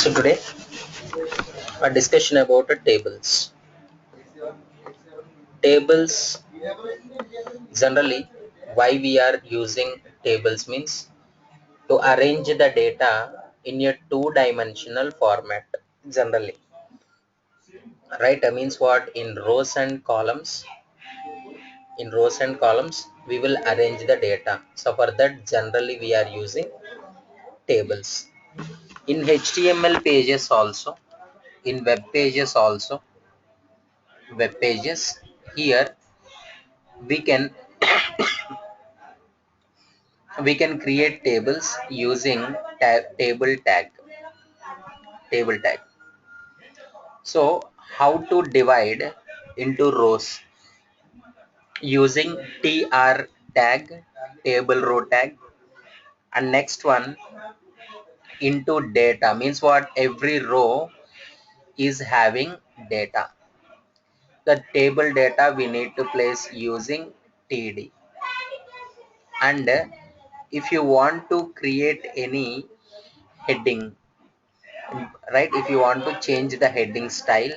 So today a discussion about tables. Tables, generally why we are using tables means to arrange the data in a two-dimensional format generally, right? Means what? In rows and columns we will arrange the data. So for that generally we are using tables. In HTML pages also, in web pages, here we can create tables using table tag. So how to divide into rows using tr tag, table row tag, and next one into data means what? Every row is having data. The table data we need to place using td. And if you want to create any heading, right, if you want to change the heading style,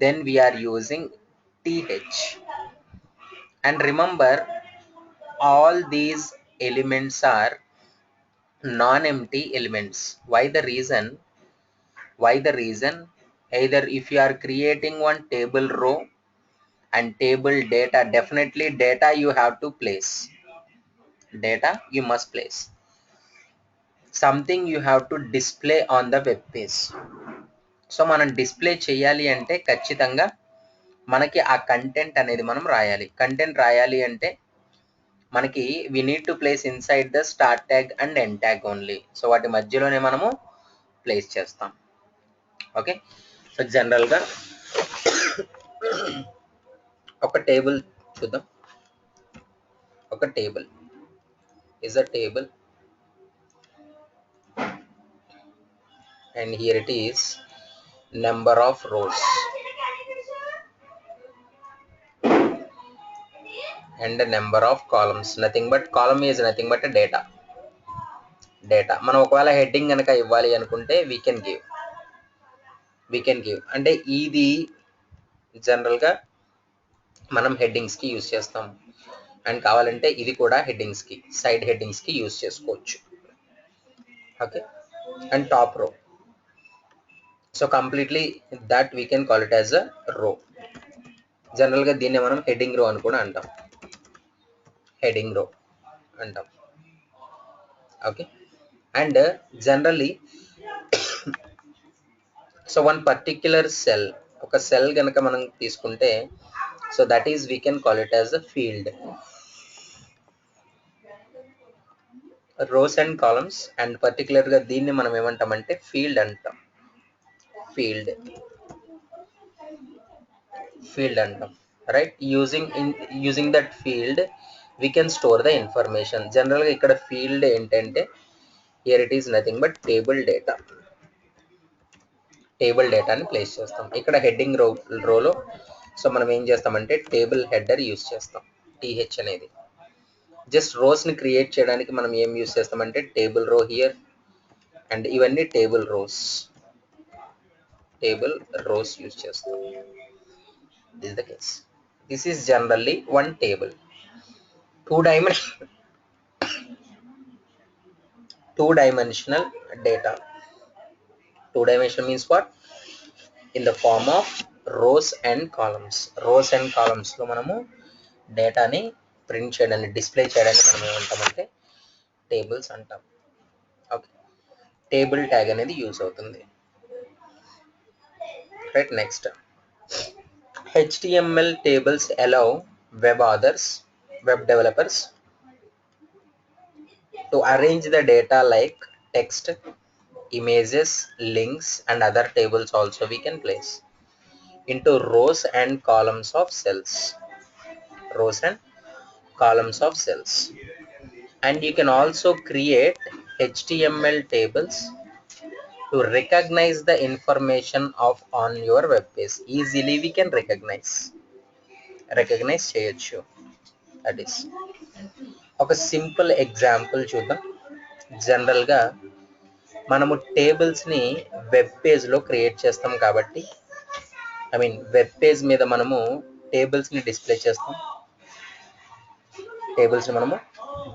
then we are using th. And remember, all these elements are non-empty elements. Why the reason? Either if you are creating one table row and table data, definitely data you have to place. Data you must place. Something you have to display on the web page. So మనం display చేయాలి అంటే ఖచ్చితంగా మనకి ఆ content అనేది మనం రాయాలి. Content రాయాలి అంటే మనకి we need to place inside the start tag and end tag only. So వాటి మధ్యలోనే మనము ప్లేస్ చేస్తాం. ఓకే, సో జనరల్గా ఒక టేబుల్ చూద్దాం. ఒక table is a table, and here it is number of rows and the number of columns. Nothing but column is nothing but a data. మనం ఒకవేళ హెడ్డింగ్ కనుక ఇవ్వాలి అనుకుంటే we can give అంటే ఇది జనరల్గా మనం హెడ్డింగ్స్ కి యూజ్ చేస్తాం. అండ్ కావాలంటే ఇది కూడా హెడ్డింగ్స్ కి, సైడ్ హెడ్డింగ్స్ కి యూజ్ చేసుకోవచ్చు. ఓకే, అండ్ టాప్ రో. So completely that we can call it as a రో. జనరల్గా దీన్ని మనం హెడ్డింగ్ రో అని కూడా అంటాం. Okay, and generally so one particular cell, ఒక సెల్ కనుక మనం తీసుకుంటే, so that is we can call it as a field. Rows and columns, and పర్టికులర్గా దీన్ని మనం ఏమంటామంటే ఫీల్డ్ అంటాం. ఫీల్డ్ అంటాం, right? Using that field we can store the information. జనరల్గా ఇక్కడ ఫీల్డ్ ఏంటంటే here it is nothing but table డేటాని ప్లేస్ చేస్తాం. ఇక్కడ హెడ్డింగ్ రోలో సో మనం ఏం చేస్తామంటే టేబుల్ హెడర్ యూజ్ చేస్తాం, టీహెచ్ అనేది. జస్ట్ రోస్ని క్రియేట్ చేయడానికి మనం ఏం యూజ్ చేస్తామంటే టేబుల్ రో హియర్, అండ్ ఇవన్నీ టేబుల్ రోస్ యూజ్ చేస్తాం. This is the case. This is generally one table. Two-dimensional data. Two-dimensional means what? In the form of rows and columns. Rows and columns లో మనము డేటాని print చేయడానికి, display చేయడానికి మనం ఏమంటామంటే tables అంటాం. ఓకే, టేబుల్ ట్యాగ్ అనేది యూజ్ అవుతుంది. Right, next HTML tables allow web developers to arrange the data like text, images, links, and other tables also we can place into rows and columns of cells. And you can also create HTML tables to recognize the information of on your web page. Easily we can recognize చేయొచ్చు. That is ఒక simple example చూద్దాం. జనరల్గా మనము టేబుల్స్ని web పేజ్లో create చేస్తాం కాబట్టి, web page మీద మనము టేబుల్స్ని డిస్ప్లే చేస్తాం. టేబుల్స్ని మనము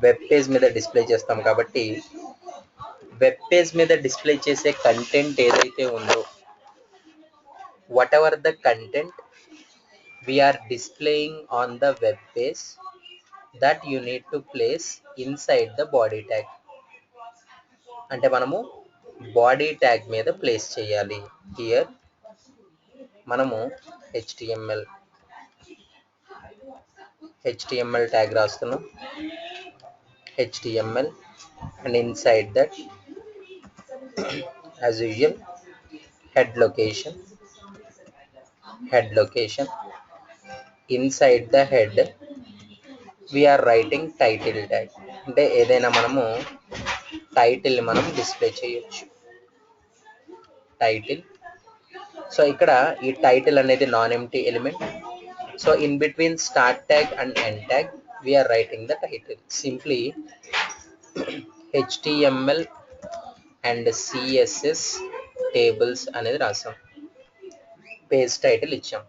వెబ్ పేజ్ మీద డిస్ప్లే చేస్తాం కాబట్టి, వెబ్ పేజ్ మీద డిస్ప్లే చేసే కంటెంట్ ఏదైతే ఉందో, what ever the content we are displaying on the web page, that you need to place inside the body tag. అంటే మనము బాడీ ట్యాగ్ మీద ప్లేస్ చేయాలి. హియర్ మనము HTML ట్యాగ్ రాస్తున్నాం. HTML and inside that as usual head location. Inside the head we are writing title tag. అంటే ఏదైనా మనము title మనం డిస్ప్లే చేయొచ్చు. టైటిల్. సో ఇక్కడ ఈ టైటిల్ అనేది non empty element. So in between start tag and end tag we are writing the title. Simply HTML and CSS tables అనేది రాసాం. పేజ్ టైటిల్ ఇచ్చాం.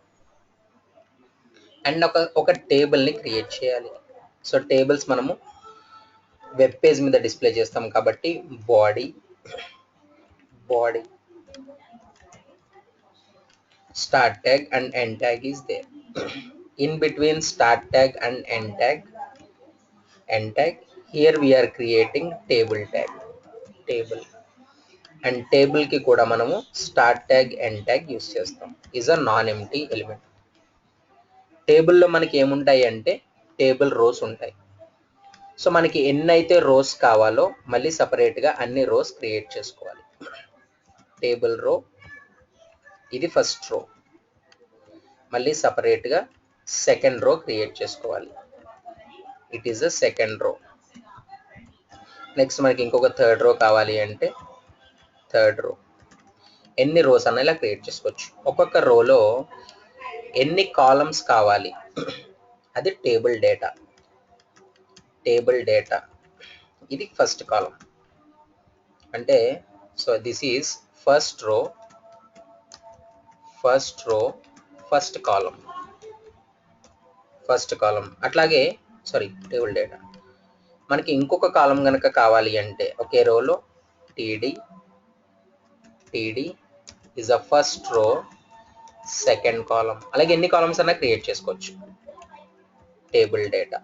అండ్ ఒక టేబుల్ని క్రియేట్ చేయాలి. సో టేబుల్స్ మనము వెబ్ పేజ్ మీద డిస్ప్లే చేస్తాం కాబట్టి body start tag and end tag is there. In between start tag and end tag, here we are creating table tag. Table and table ki kuda manamu start tag end tag use chestam. Is a non empty element. Table lo manaki em untayi ante table rows untayi. So మనకి ఎన్నైతే rose కావాలో మళ్ళీ సపరేట్గా అన్ని rose create చేసుకోవాలి. Table రో, ఇది first row, మళ్ళీ సపరేట్గా సెకండ్ రో క్రియేట్ చేసుకోవాలి. It is the second row. Next మనకి ఇంకొక థర్డ్ రో కావాలి అంటే థర్డ్ రో. ఎన్ని రోస్ అన్న ఇలా క్రియేట్ చేసుకోవచ్చు. ఒక్కొక్క రోలో ఎన్ని కాలమ్స్ కావాలి అది టేబుల్ డేటా. ఇది ఫస్ట్ కాలం అంటే, so this is first row, first కాలం. అట్లాగే టేబుల్ డేటా. మనకి ఇంకొక కాలం కనుక కావాలి అంటే ఒకే రోలో TD is a first row, second column. అలాగే ఎన్ని కాలమ్స్ అన్నా క్రియేట్ చేసుకోవచ్చు. టేబుల్ డేటా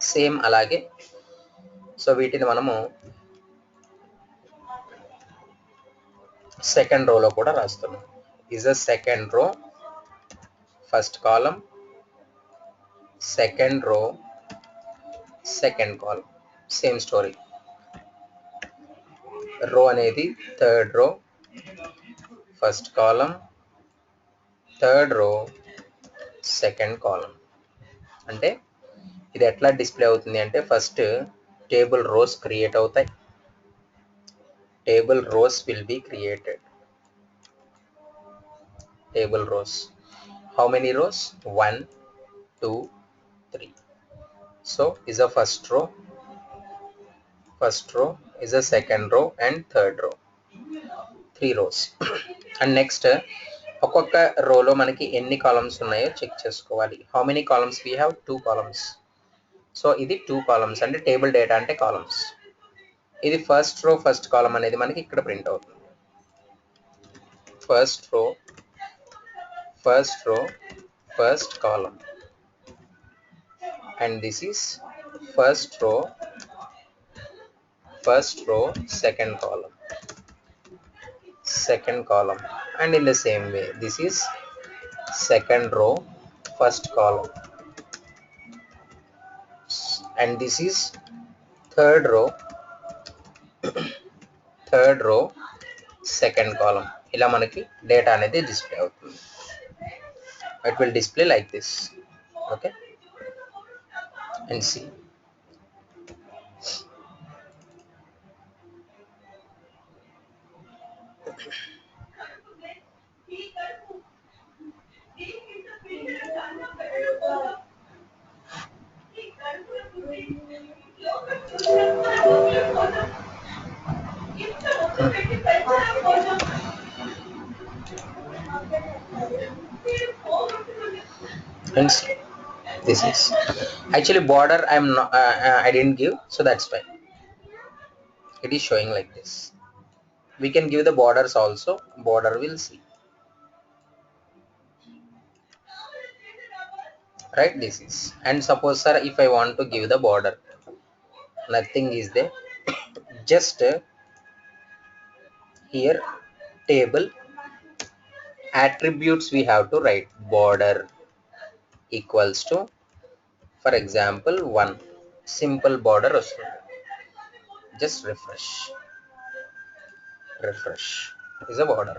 సేమ్ అలాగే. సో వీటిని మనము సెకండ్ రోలో కూడా రాస్తున్నాం. Is a second row, first column, second row, second column. Same story. Row అనేది third row, first column, third row, second column. అంటే ఇది ఎట్లా డిస్ప్లే అవుతుంది అంటే, ఫస్ట్ టేబుల్ రోస్ క్రియేట్ అవుతాయి. Table rows will be created. Table rows. How many rows? 1, 2, 3. So is a first row is a second row and third row. 3 rows. And next ఒక్కొక్క రోలో మనకి ఎన్ని కాలమ్స్ ఉన్నాయో check చేసుకోవాలి. How many columns we have? 2 columns. So ఇది 2 columns అంటే table data అంటే columns. ఇది ఫస్ట్ రో, ఫస్ట్ కాలం అనేది మనకి ఇక్కడ ప్రింట్ అవుతుంది. First row, first column. And this is first row, second column. And in the same way, this is second row, first column. And this is third row, second column. ఇలా మనకి data అనేది display అవుతుంది. It will display like this. Okay, and see. Friends, this is actually border. I'm not, I didn't give, so that's why it is showing like this. We can give the borders also. Border will see, right? This is, and suppose sir, if I want to give the border, nothing is there. Just here table attributes we have to write border equals to, for example, 1 simple border వస్తుంది. Just refresh is a border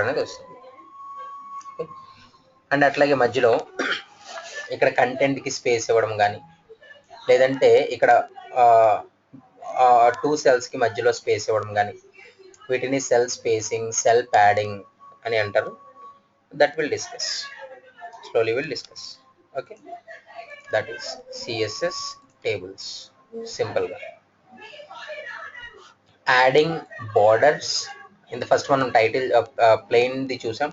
అనేది వస్తుంది. And అట్లాగే మధ్యలో ఇక్కడ content కి space ఇవ్వడం కానీ, లేదంటే ఇక్కడ 2 సెల్స్ కి మధ్యలో స్పేస్ ఇవ్వడం కానీ, వీటిని సెల్ స్పేసింగ్, సెల్ ప్యాడింగ్ అని అంటారు. That will discuss, slowly we'll discuss. Okay, that is CSS tables. Simple గా adding borders. In the first మనం టైటిల్ ప్లెయిన్ ది చూసాం,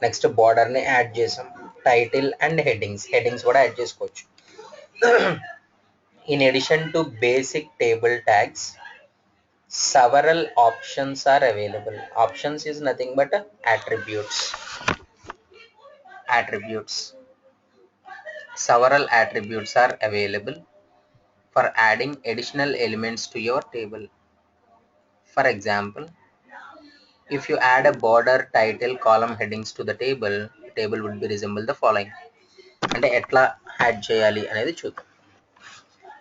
నెక్స్ట్ బోర్డర్ ని యాడ్ చేసాం, టైటిల్ అండ్ హెడ్డింగ్స్ కూడా యాడ్ చేసుకోవచ్చు. In addition to basic table tags, several options are available. Options is nothing but attributes. Several attributes are available for adding additional elements to your table. For example, if you add a border, title, column, headings to the table would be resemble the following. అంటే ఎట్లా add చేయాలి అనేది చూద్దాం.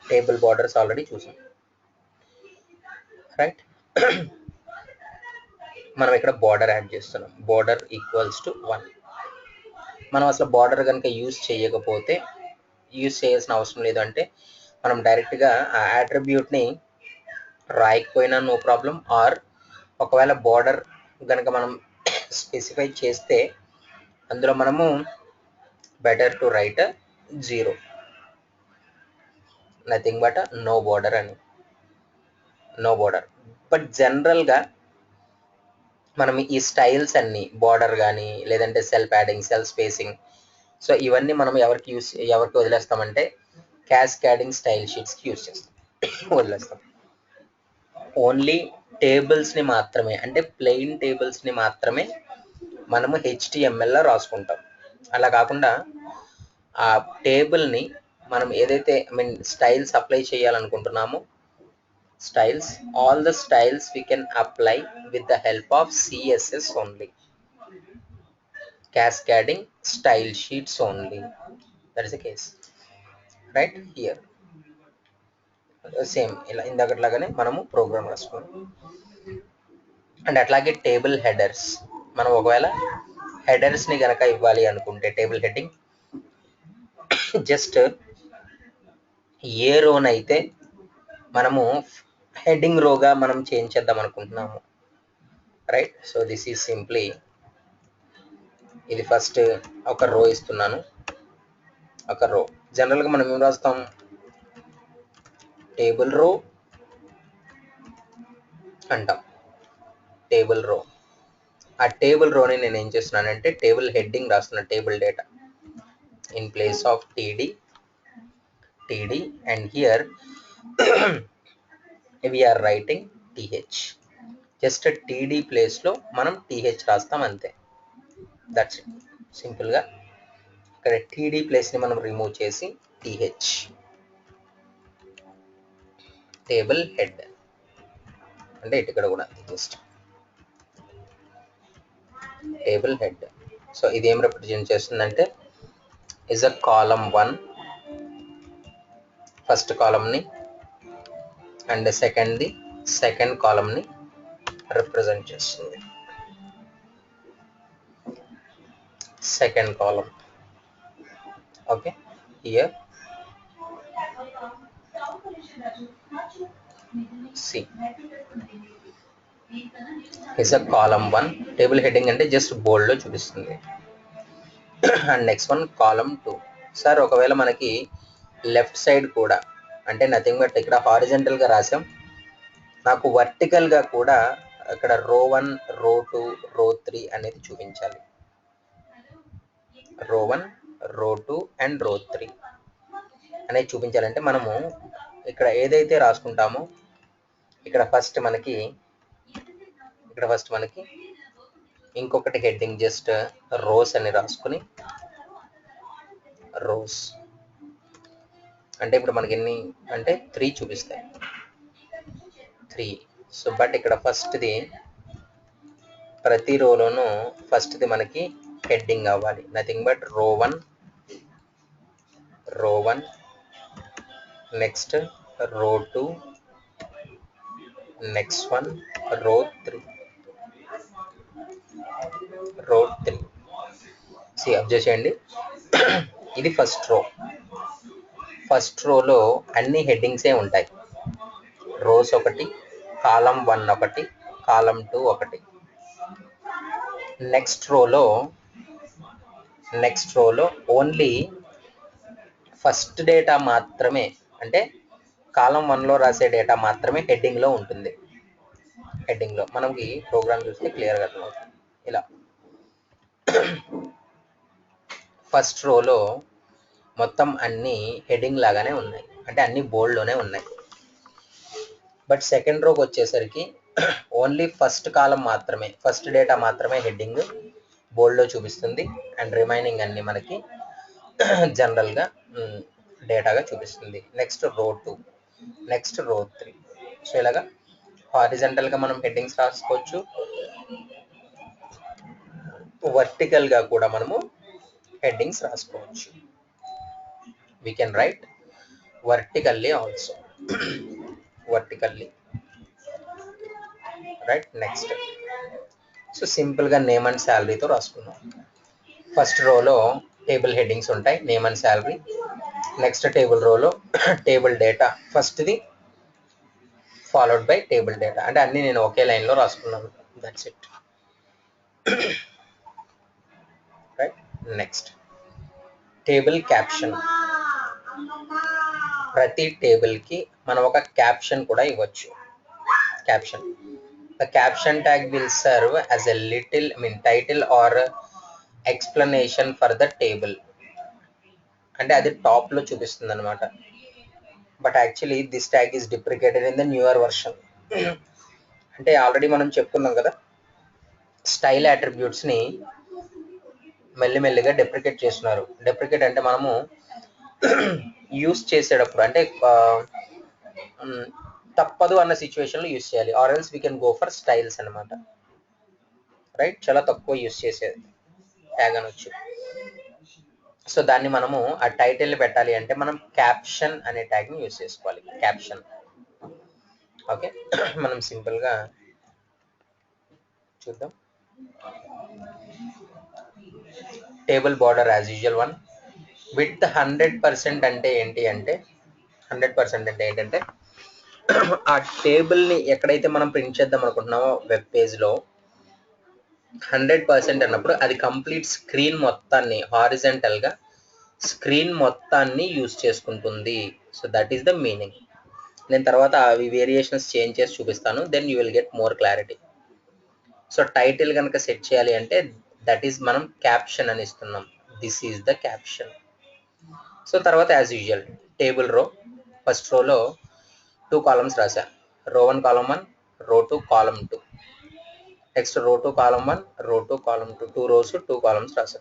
Table borders already చూసాం, right? మనం ఇక్కడ border add చేస్తున్నాం. Border equals to 1. మనం అసలు బోర్డర్ కనుక యూజ్ చేయాల్సిన అవసరం లేదు. అంటే మనం డైరెక్ట్గా ఆ అట్రిబ్యూట్ని రాయకపోయినా నో ప్రాబ్లం, ఆర్ ఒకవేళ బోర్డర్ కనుక మనం స్పెసిఫై చేస్తే అందులో మనము better to write 0, nothing but no border అని, నో బోర్డర్. బట్ జనరల్గా మనం ఈ స్టైల్స్ అన్ని బోర్డర్ కానీ, లేదంటే cell padding, cell spacing, so ఇవన్నీ మనం ఎవరికి వదిలేస్తామంటే క్యాస్కేడింగ్ స్టైల్ షీట్స్కి యూజ్ చేస్తాం, వదిలేస్తాం. ఓన్లీ టేబుల్స్ని మాత్రమే, అంటే ప్లెయిన్ టేబుల్స్ని మాత్రమే మనము HTMLలో రాసుకుంటాం. అలా కాకుండా ఆ టేబుల్ని మనం ఏదైతే స్టైల్స్ అప్లై చేయాలనుకుంటున్నామో, styles, all the styles we can apply with the help of CSS only, cascading style sheets only. That is the case, right? Here same ఇలా ఇందాకట్లాగానే మనము ప్రోగ్రామ్ రాసుకున్నాం. అండ్ అట్లాగే టేబుల్ హెడర్స్, మనం ఒకవేళ హెడర్స్ని కనుక ఇవ్వాలి అనుకుంటే టేబుల్ హెడ్డింగ్, జస్ట్ ఏ రోనైతే మనము హెడ్డింగ్ రోగా మనం చేంజ్ చేద్దాం అనుకుంటున్నాము, right? So this is simply, ఇది ఫస్ట్ ఒక రో ఇస్తున్నాను, ఒక రో. జనరల్గా మనం ఏం రాస్తాం, టేబుల్ రో అంటాం, టేబుల్ రో. ఆ టేబుల్ రోని నేను ఏం చేస్తున్నానంటే టేబుల్ హెడ్డింగ్ రాస్తున్నా, table data in place of TD, and here we are writing TH. Just TD ప్లేస్లో మనం TH రాస్తాం అంతే, దట్స్ ఇట్. సింపుల్గా ఇక్కడ TD ప్లేస్ని మనం రిమూవ్ చేసి TH, టేబుల్ హెడ్ అంటే ఇక్కడ కూడా జస్ట్ టేబుల్ హెడ్. సో ఇది ఏం రిప్రజెంట్ చేస్తుందంటే ఇస్ అ కాలమ్ 1, ఫస్ట్ కాలమ్ని, అండ్ సెకండ్ కాలమ్ని రిప్రజెంట్ చేస్తుంది. Second column, okay. Here see is a column 1, table heading అంటే జస్ట్ బోల్డ్లో చూపిస్తుంది. And next one column 2. Sir ఒకవేళ మనకి లెఫ్ట్ సైడ్ కూడా, అంటే నథింగ్ బట్ ఇక్కడ హారిజంటల్గా రాసాం, నాకు వర్టికల్గా కూడా ఇక్కడ రో 1, రో 2, రో 3 అనేది చూపించాలి. రో 1, రో 2 అండ్ రో 3 అనేది చూపించాలంటే మనము ఇక్కడ ఏదైతే రాసుకుంటామో ఇక్కడ ఫస్ట్ మనకి ఇంకొకటి హెడ్డింగ్ జస్ట్ రోస్ అని రాసుకుని, రోస్ అంటే ఇప్పుడు మనకి ఎన్ని అంటే 3 చూపిస్తాయి, 3. సో బట్ ఇక్కడ ఫస్ట్ది ప్రతి రోలోనూ ఫస్ట్ది మనకి హెడ్డింగ్ అవ్వాలి, నథింగ్ బట్ రో 1, నెక్స్ట్ రో 2, నెక్స్ట్ వన్ రో 3. అబ్జర్వ్ చేయండి, ఇది ఫస్ట్ రో. ఫస్ట్ రోలో అన్ని హెడ్డింగ్సే ఉంటాయి, రోస్ ఒకటి, కాలం 1 ఒకటి, కాలం 2 ఒకటి. నెక్స్ట్ రోలో ఓన్లీ ఫస్ట్ డేటా మాత్రమే, అంటే కాలం 1లో రాసే డేటా మాత్రమే హెడ్డింగ్లో ఉంటుంది. హెడ్డింగ్లో మనకి ప్రోగ్రామ్ చూస్తే క్లియర్గా అర్థమవుతుంది. ఇలా ఫస్ట్ రోలో మొత్తం అన్ని హెడ్డింగ్ లాగానే ఉన్నాయి, అంటే అన్ని బోల్డ్లోనే ఉన్నాయి. బట్ సెకండ్ రోకి వచ్చేసరికి ఓన్లీ ఫస్ట్ కాలం మాత్రమే, ఫస్ట్ డేటా మాత్రమే హెడ్డింగ్ బోల్డ్లో చూపిస్తుంది, అండ్ రిమైనింగ్ అన్ని మనకి జనరల్గా డేటాగా చూపిస్తుంది. నెక్స్ట్ రో 2, నెక్స్ట్ రో 3. సో ఇలాగా హారిజంటల్గా మనం హెడ్డింగ్స్ రాసుకోవచ్చు, వర్టికల్గా కూడా మనము హెడ్డింగ్స్ రాసుకోవచ్చు. We can write vertically also. Vertically, right? Next, so simple గా నేమ్ అండ్ శాలరీతో రాసుకున్నాం. ఫస్ట్ రోలో టేబుల్ హెడ్డింగ్స్ ఉంటాయి, name and salary. Next table రోలో టేబుల్ డేటా ఫస్ట్ది, ఫాలోడ్ బై టేబుల్ డేటా, అంటే అన్ని నేను ఒకే లైన్లో రాసుకున్నాను. That's it, right? Next table caption. ప్రతి టేబుల్కి మనం ఒక క్యాప్షన్ కూడా ఇవ్వచ్చు. Caption, the caption tag will serve as a title or explanation for the table. అంటే అది టాప్లో చూపిస్తుంది అనమాట. But actually this tag is deprecated in the newer version. అంటే ఆల్రెడీ మనం చెప్పుకున్నాం కదా, స్టైల్ అట్రిబ్యూట్స్ని మెల్లిమెల్లిగా డెప్రికేట్ చేస్తున్నారు. డెప్రికేట్ అంటే మనము యూస్ చేసేటప్పుడు, అంటే తప్పదు అన్న సిచ్యువేషన్లో యూస్ చేయాలి, or else we can go for styles అనమాట, రైట్? చాలా తక్కువ యూస్ చేసేది ట్యాగ్ అనొచ్చు. సో దాన్ని మనము ఆ టైటిల్ పెట్టాలి అంటే మనం క్యాప్షన్ అనే ట్యాగ్ని యూస్ చేసుకోవాలి, క్యాప్షన్. ఓకే, మనం సింపుల్గా చూద్దాం. Table border as usual 1. With 100% అంటే ఏంటి అంటే 100% అంటే ఏంటంటే ఆ టేబుల్ని ఎక్కడైతే మనం ప్రింట్ చేద్దాం అనుకుంటున్నామో వెబ్ పేజ్లో 100% అన్నప్పుడు అది కంప్లీట్ స్క్రీన్ మొత్తాన్ని, హారిజంటల్గా స్క్రీన్ మొత్తాన్ని యూజ్ చేసుకుంటుంది. So that is the meaning. నేను తర్వాత అవి వేరియేషన్స్ చేంజ్ చేసి చూపిస్తాను, then you will get more clarity. So title కనుక సెట్ చేయాలి అంటే దట్ ఈస్ మనం క్యాప్షన్ అని ఇస్తున్నాం, this is the caption. So తర్వాత as usual table row, first రోలో 2 కాలమ్స్ రాసా, రో 1 కాలం 1, రో 2 కాలం 2. నెక్స్ట్ రో 2 కాలం 1, రో 2 కాలం 2, 2 rows 2 columns రాసా,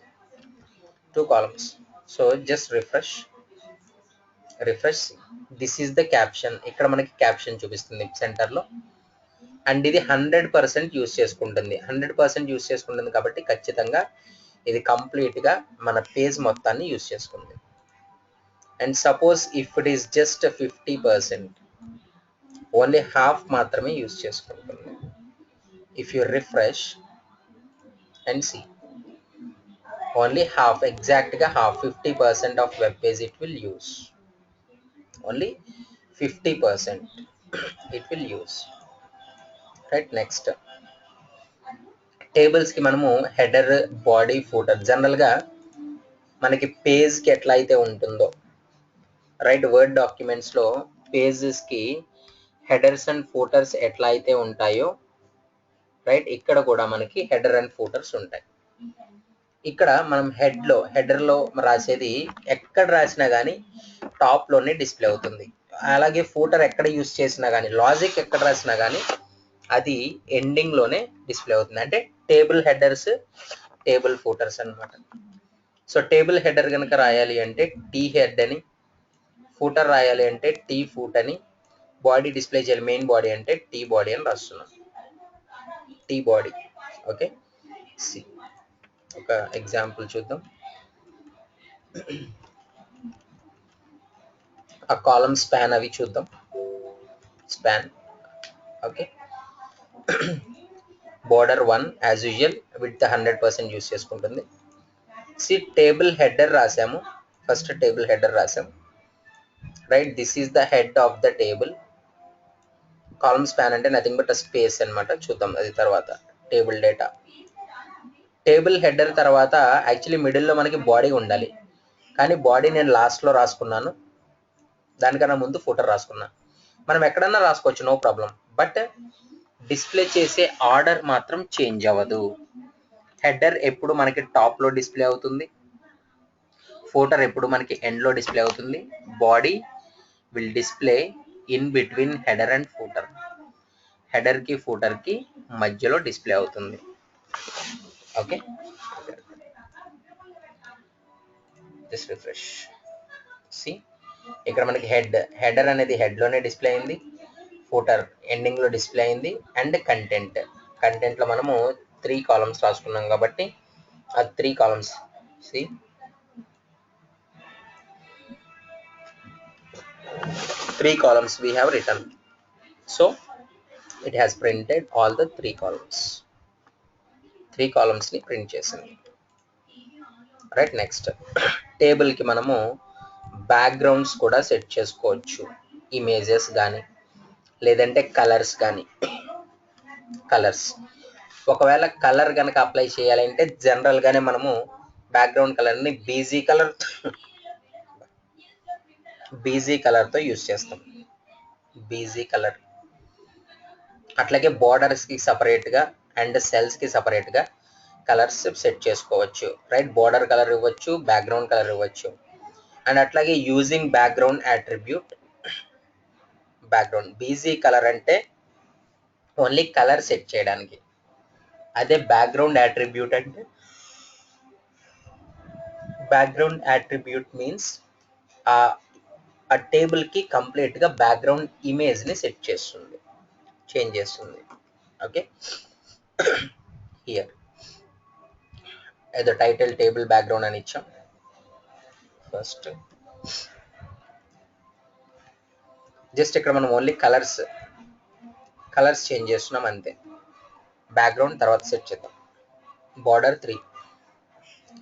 2 columns. So just refresh, this is the caption. ఇక్కడ మనకి క్యాప్షన్ చూపిస్తుంది సెంటర్లో, అండ్ ఇది 100% యూస్ చేసుకుంటుంది. 100% యూస్ చేసుకుంటుంది కాబట్టి ఖచ్చితంగా ఇది కంప్లీట్గా మన పేజ్ మొత్తాన్ని యూస్ చేసుకుంటుంది. And suppose if it is just 50%, only half మాత్రమే యూస్ చేసుకుంటుంది. If you refresh and see, only half, ఎగ్జాక్ట్గా half, 50% of web page it will use, only 50% it will use, right? Next టేబుల్స్కి మనము header, body, footer, జనరల్గా మనకి పేజ్కి ఎట్లా అయితే ఉంటుందో రైట్. వర్డ్ డాక్యుమెంట్స్లో పేజెస్కి హెడర్స్ అండ్ ఫూటర్స్ ఎట్లా అయితే ఉంటాయో రైట్, ఇక్కడ కూడా మనకి హెడర్ అండ్ ఫూటర్స్ ఉంటాయి. ఇక్కడ మనం హెడర్లో రాసేది ఎక్కడ రాసినా కానీ టాప్లోనే డిస్ప్లే అవుతుంది. అలాగే ఫూటర్ ఎక్కడ యూస్ చేసినా కానీ, లాజిక్ ఎక్కడ రాసినా కానీ అది ఎండింగ్లోనే డిస్ప్లే అవుతుంది. అంటే టేబుల్ హెడర్స్, టేబుల్ ఫూటర్స్ అనమాట. సో టేబుల్ హెడర్ కనుక రాయాలి అంటే టీ హెడ్ అని, ఫూటర్ రాయాలి అంటే టీ ఫూట్ అని, బాడీ డిస్ప్లే చేయాలి మెయిన్ బాడీ అంటే టీ బాడీ అని రాస్తున్నాం. T body. ఓకే, ఒక ఎగ్జాంపుల్ చూద్దాం. ఆ కాలమ్ స్పాన్ అవి చూద్దాం. Span. Okay, border 1 as usual with 100% use చేసుకుంటుంది. టేబుల్ హెడర్ రాసాము. ఫస్ట్ టేబుల్ హెడర్ రాసాము right. This is the head of the table. Column span అంటే నథింగ్ బట్ స్పేస్ అనమాట. చూద్దాం అది తర్వాత. Table data. టేబుల్ హెడర్ తర్వాత యాక్చువల్లీ మిడిల్లో మనకి బాడీ ఉండాలి, కానీ బాడీ నేను లాస్ట్లో రాసుకున్నాను, దానికన్నా ముందు ఫూటర్ రాసుకున్నా. మనం ఎక్కడన్నా రాసుకోవచ్చు, నో ప్రాబ్లం. బట్ డిస్ప్లే చేసే ఆర్డర్ మాత్రం చేంజ్ అవ్వదు. హెడర్ ఎప్పుడు మనకి టాప్లో డిస్ప్లే అవుతుంది, ఫూటర్ ఎప్పుడు మనకి ఎండ్లో డిస్ప్లే అవుతుంది, body will display in between header and footer. హెడర్కి ఫూటర్కి మధ్యలో డిస్ప్లే అవుతుంది. Okay, just refresh. సి, ఇక్కడ మనకి హెడర్ అనేది హెడ్లోనే డిస్ప్లే అయింది, ఫూటర్ ఎండింగ్లో డిస్ప్లే అయింది, అండ్ కంటెంట్లో మనము 3 కాలమ్స్ రాసుకున్నాం కాబట్టి ఆ 3 columns C 3 columns we have written. So it has printed all the 3 columns. 3 columns ని ప్రింట్ చేసింది రైట్. నెక్స్ట్ టేబుల్ కి మనము బ్యాక్గ్రౌండ్స్ కూడా సెట్ చేసుకోవచ్చు. ఇమేజెస్ కానీ లేదంటే కలర్స్ కానీ. కలర్స్ ఒకవేళ కలర్ కనుక అప్లై చేయాలంటే జనరల్ గానే మనము బ్యాక్గ్రౌండ్ కలర్ ని బీజీ కలర్ తో యూస్ చేస్తాం. BG colour. అట్లాగే బోర్డర్స్ కి సపరేట్ గా అండ్ సెల్స్ కి సపరేట్ గా కలర్స్ సెట్ చేసుకోవచ్చు రైట్. బోర్డర్ కలర్ ఇవ్వచ్చు, బ్యాక్గ్రౌండ్ కలర్ ఇవ్వచ్చు. అండ్ అట్లాగే using background attribute. Background BG colour అంటే ఓన్లీ కలర్ సెట్ చేయడానికి. అదే బ్యాక్గ్రౌండ్ అట్రిబ్యూట్ అంటే బ్యాక్గ్రౌండ్ అట్రిబ్యూట్ మీన్స్ ఆ టేబుల్ కి కంప్లీట్ గా బ్యాక్గ్రౌండ్ ఇమేజ్ ని సెట్ చేస్తుంది, చేంజ్ చేస్తుంది. ఓకే, హియర్ ఏదో టైటిల్ టేబుల్ బ్యాక్గ్రౌండ్ అని ఇచ్చాం. ఫస్ట్ జస్ట్ ఇక్కడ మనం ఓన్లీ కలర్స్ చేంజ్ చేస్తున్నాం అంతే. బ్యాక్గ్రౌండ్ తర్వాత సెట్ చేద్దాం. బార్డర్ 3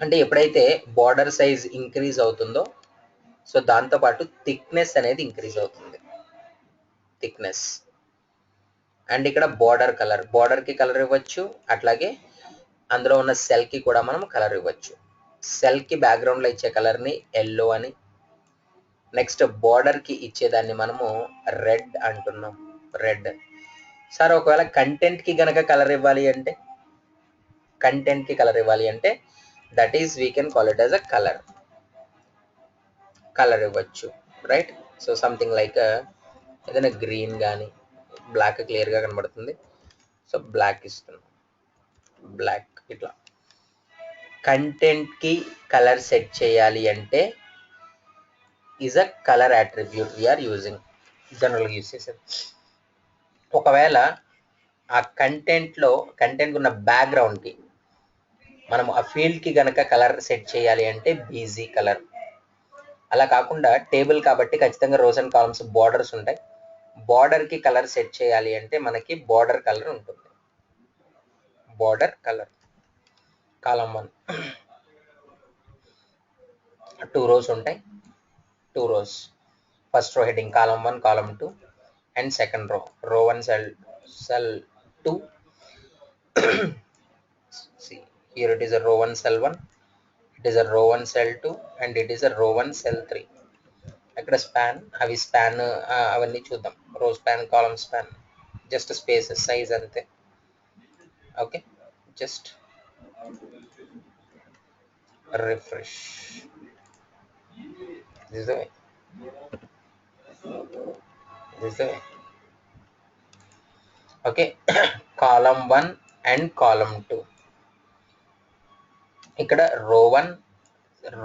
అంటే ఎప్పుడైతే బార్డర్ సైజ్ ఇంక్రీజ్ అవుతుందో సో దాంతోపాటు థిక్నెస్ అనేది ఇంక్రీజ్ అవుతుంది. థిక్నెస్. అండ్ ఇక్కడ బార్డర్ కి కలర్ ఇవ్వచ్చు, అట్లాగే అందులో ఉన్న సెల్ కి కూడా మనం కలర్ ఇవ్వచ్చు. సెల్ కి బ్యాక్గ్రౌండ్ లో ఇచ్చే కలర్ ని ఎల్లో అని, నెక్స్ట్ బార్డర్ కి ఇచ్చేదాన్ని మనము రెడ్ అంటున్నాం. రెడ్. సార్ ఒకవేళ కంటెంట్ కి గనక కలర్ ఇవ్వాలి అంటే that is we can call it as a colour ఇవ్వచ్చు రైట్. సో సంథింగ్ లైక్ ఏదైనా గ్రీన్ కానీ, బ్లాక్ క్లియర్గా కనబడుతుంది సో బ్లాక్ ఇస్తున్నాం. బ్లాక్. ఇట్లా కంటెంట్కి కలర్ సెట్ చేయాలి అంటే is a colour attribute we are using. జనరల్గా యూజ్ చేసేది. ఒకవేళ ఆ కంటెంట్ ఉన్న బ్యాక్గ్రౌండ్కి మనం ఆ ఫీల్డ్కి గనక కలర్ సెట్ చేయాలి అంటే బీజీ కలర్. అలా కాకుండా టేబుల్ కాబట్టి ఖచ్చితంగా రోస్ అండ్ కాలమ్స్ బార్డర్స్ ఉంటాయి. బార్డర్కి కలర్ సెట్ చేయాలి అంటే మనకి బార్డర్ కలర్ ఉంటుంది. Border colour. కాలమ్ 1 2 రోస్ ఉంటాయి. 2 rows. First row heading column 1, column 2 and second row 1 cell 2. See, here it is a row 1 cell 1, it is a row 1 cell 2 and it is a row 1 cell 3. ఇక్కడ ఇక్కడ span, అవి span అవన్నీ చూద్దాం. Row span, column span, just space size అంతే. Okay, just refresh. This the way, this the way. Okay, column 1 and column 2. ఇక్కడ రో 1,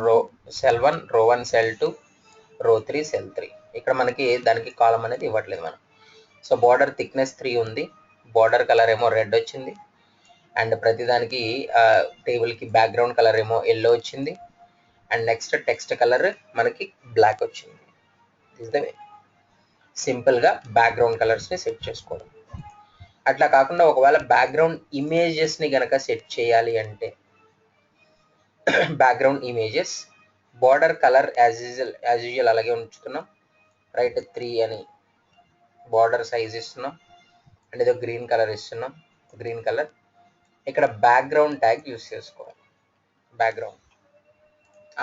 రో cell 1, రో 1 సెల్ 2, రో 3 సెల్ 3. ఇక్కడ మనకి దానికి కాలం అనేది ఇవ్వట్లేదు మనం. సో బార్డర్ థిక్నెస్ 3 ఉంది, బార్డర్ కలర్ ఏమో రెడ్ వచ్చింది, అండ్ ప్రతిదానికి టేబుల్కి బ్యాక్గ్రౌండ్ కలర్ ఏమో ఎల్లో వచ్చింది, అండ్ నెక్స్ట్ టెక్స్ట్ కలర్ మనకి బ్లాక్ వచ్చింది. ఇస్ ద వే సింపుల్గా బ్యాక్గ్రౌండ్ కలర్స్ని సెట్ చేసుకోవడం. అట్లా కాకుండా ఒకవేళ బ్యాక్గ్రౌండ్ ఇమేజెస్ని కనుక సెట్ చేయాలి అంటే background images border colour as usual అలాగే ఉంచుతున్నాం. రైట్ 3 అని బార్డర్ సైజ్ ఇస్తున్నాం, అండ్ ఏదో గ్రీన్ కలర్ ఇస్తున్నాం, గ్రీన్ కలర్. ఇక్కడ బ్యాక్గ్రౌండ్ ట్యాగ్ యూస్ చేసుకోవాలి. బ్యాక్గ్రౌండ్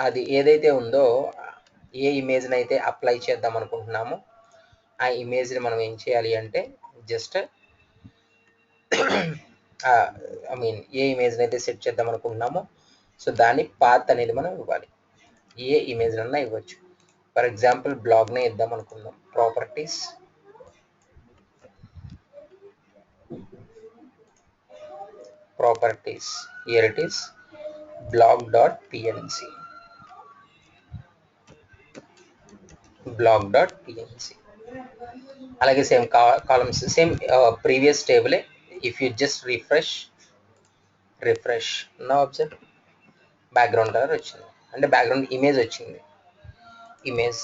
అది ఏదైతే ఉందో, ఏ ఇమేజ్ని అయితే అప్లై చేద్దాం అనుకుంటున్నామో ఆ ఇమేజ్ని మనం ఏం చేయాలి అంటే జస్ట్ ఏ ఇమేజ్ని అయితే సెట్ చేద్దాం అనుకుంటున్నామో సో దాని పాత్ అనేది మనం ఇవ్వాలి. ఏ ఇమేజ్ అన్నా ఇవ్వచ్చు. ఫర్ ఎగ్జాంపుల్ బ్లాగ్నే ఇద్దాం అనుకుందాం. Properties, here it is blog.pnc. అలాగే సేమ్ కాలమ్స్, సేమ్ ప్రీవియస్ టేబులే. If you just refresh now observe background colour వచ్చింది, అంటే బ్యాక్గ్రౌండ్ ఇమేజ్ వచ్చింది. ఇమేజ్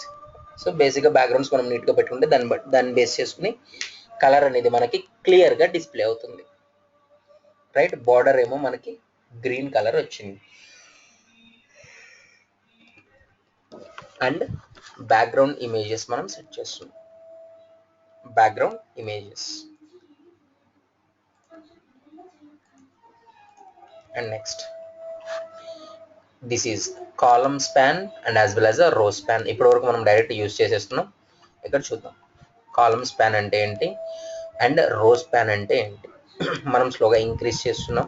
సో బేసిక్గా బ్యాక్గ్రౌండ్స్ మనం నీట్గా పెట్టుకుంటే దాన్ని బేస్ చేసుకుని కలర్ అనేది మనకి క్లియర్గా డిస్ప్లే అవుతుంది. రైట్, బార్డర్ ఏమో మనకి గ్రీన్ కలర్ వచ్చింది, అండ్ బ్యాక్గ్రౌండ్ ఇమేజెస్ మనం సెట్ చేస్తున్నాం. Background images and next this is column span and as well as a row span. ఇప్పటి వరకు మనం డైరెక్ట్ యూజ్ చేసేస్తున్నాం. ఇక్కడ చూద్దాం కాలమ్ స్పాన్ అంటే ఏంటి అండ్ రో స్పాన్ అంటే ఏంటి. మనం స్లోగా ఇంక్రీజ్ చేస్తున్నాం.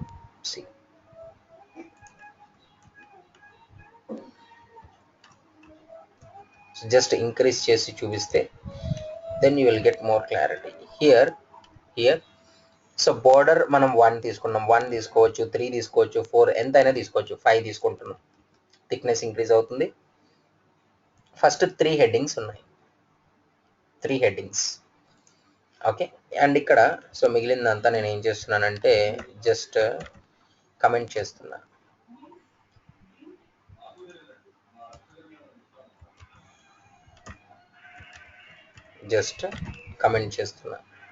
జస్ట్ ఇంక్రీజ్ చేసి చూపిస్తే then you will get more clarity. Here so border మనం 1 తీసుకున్నాం, 1 తీసుకోవచ్చు, 3 తీసుకోవచ్చు, 4 ఎంత అయినా తీసుకోవచ్చు, 5 తీసుకుంటున్నాం. థిక్నెస్ ఇంక్రీజ్ అవుతుంది. ఫస్ట్ 3 హెడ్డింగ్స్ ఉన్నాయి, 3 హెడ్డింగ్స్. ఓకే, అండ్ ఇక్కడ సో మిగిలిందంతా నేను ఏం చేస్తున్నానంటే జస్ట్ కమెంట్ చేస్తున్నా.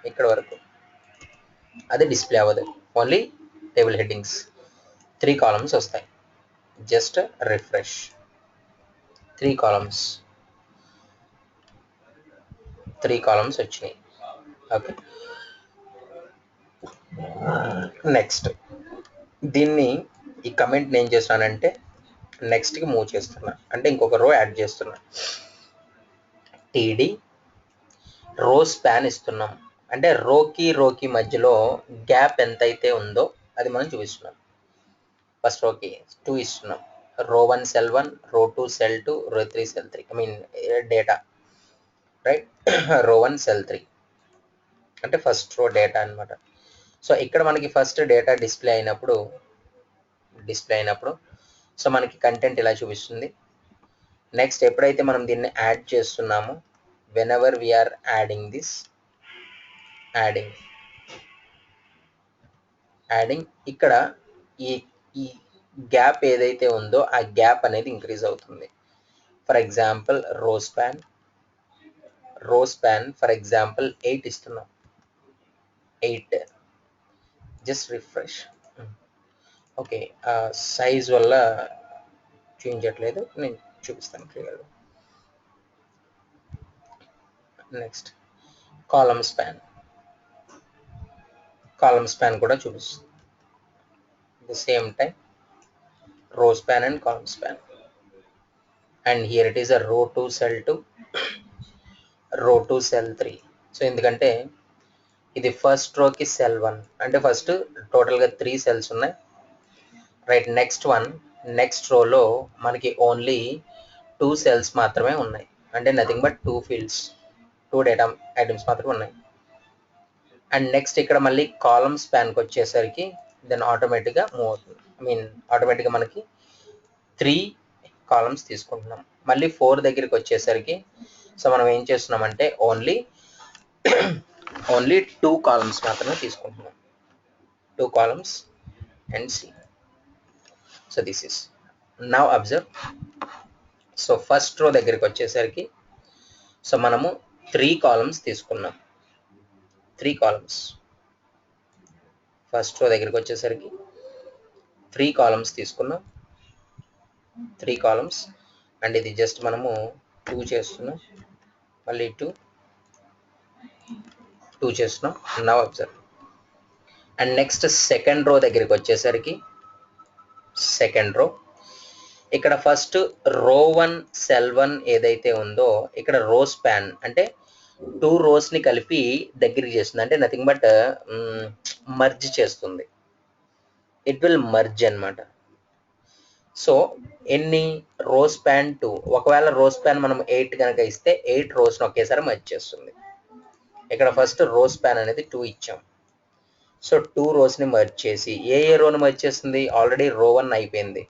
ఇక్కడ వరకు అది డిస్ప్లే అవ్వదు, ఓన్లీ టేబుల్ హెడ్డింగ్స్ 3 కాలమ్స్ వస్తాయి. జస్ట్ రిఫ్రెష్, 3 కాలమ్స్ వచ్చినాయి. ఓకే, నెక్స్ట్ దీన్ని ఈ కమెంట్ని ఏం చేస్తున్నానంటే నెక్స్ట్కి మూవ్ చేస్తున్నా, అంటే ఇంకొక రో యాడ్ చేస్తున్నా. టీడీ రో స్పాన్ ఇస్తున్నాం, అంటే రోకి మధ్యలో గ్యాప్ ఎంతైతే ఉందో అది మనం చూపిస్తున్నాం. ఫస్ట్ రోకి 2 ఇస్తున్నాం, రో 1 సెల్ 1, రో 2 సెల్ 2, రో 3 cell 3, I mean data. Right, రో 1 సెల్ 3 అంటే ఫస్ట్ రో డేటా అనమాట. సో ఇక్కడ మనకి ఫస్ట్ డేటా డిస్ప్లే అయినప్పుడు సో మనకి కంటెంట్ ఇలా చూపిస్తుంది. నెక్స్ట్ ఎప్పుడైతే మనం దీన్ని యాడ్ చేస్తున్నామో whenever we are adding this adding ఇక్కడ ఈ గ్యాప్ ఏదైతే ఉందో ఆ గ్యాప్ అనేది ఇంక్రీజ్ అవుతుంది. ఫర్ ఎగ్జాంపుల్ రో స్పాన్ ఫర్ ఎగ్జాంపుల్ 8 ఇస్తున్నాం. 8 జస్ట్ రిఫ్రెష్. ఓకే, సైజ్ వల్ల చూపించట్లేదు, నేను చూపిస్తాను క్లియర్గా. నెక్స్ట్ కాలమ్ స్పాన్ కూడా చూపిస్తుంది. the same time row span and column span, and here it is a row 2 cell 2, రో 2 సెల్ 3. సో ఎందుకంటే ఇది ఫస్ట్ రోకి సెల్ 1 అంటే ఫస్ట్ టోటల్గా 3 సెల్స్ ఉన్నాయి, రైట్. నెక్స్ట్ రోలో మనకి ఓన్లీ 2 సెల్స్ మాత్రమే ఉన్నాయి, అంటే nothing but 2 fields, 2 data items మాత్రమే ఉన్నాయి. అండ్ నెక్స్ట్ ఇక్కడ మళ్ళీ కాలమ్ స్పాన్కి వచ్చేసరికి దెన్ ఆటోమేటిక్గా మూవ్ అవుతుంది. ఆటోమేటిక్గా మనకి 3 కాలమ్స్ తీసుకుంటున్నాం. మళ్ళీ 4 దగ్గరికి వచ్చేసరికి సో మనం ఏం చేస్తున్నామంటే ఓన్లీ 2 కాలమ్స్ మాత్రమే తీసుకుంటున్నాం, 2 columns and see. So this is now observe. So first row దగ్గరికి వచ్చేసరికి సో మనము 3 కాలమ్స్ తీసుకున్నాం, 3 కాలమ్స్. ఫస్ట్ రో దగ్గరికి వచ్చేసరికి 3 కాలమ్స్ తీసుకున్నాం, 3 కాలమ్స్. అండ్ ఇది జస్ట్ మనము 2 చేస్తున్నాం, మళ్ళీ 2 చేస్తున్నాం. Now observe. And next second row దగ్గరికి వచ్చేసరికి సెకండ్ రో ఇక్కడ ఫస్ట్ రో 1 సెల్ 1 ఏదైతే ఉందో ఇక్కడ రో స్పాన్ అంటే 2 రోస్ని కలిపి దగ్గరికి చేస్తుంది, అంటే నథింగ్ బట్ మర్జ్ చేస్తుంది. ఇట్ విల్ మర్జ్ అనమాట. సో ఎన్ని రో స్పాన్ 2, ఒకవేళ రో స్పాన్ మనం 8 కనుక ఇస్తే 8 రోస్ని ఒకేసారి మర్జ్ చేస్తుంది. ఇక్కడ ఫస్ట్ రో స్పాన్ అనేది 2 ఇచ్చాం. సో 2 రోస్ని మర్జ్ చేసి ఏ రోని మర్జ్ చేస్తుంది, ఆల్రెడీ రో 1 అయిపోయింది.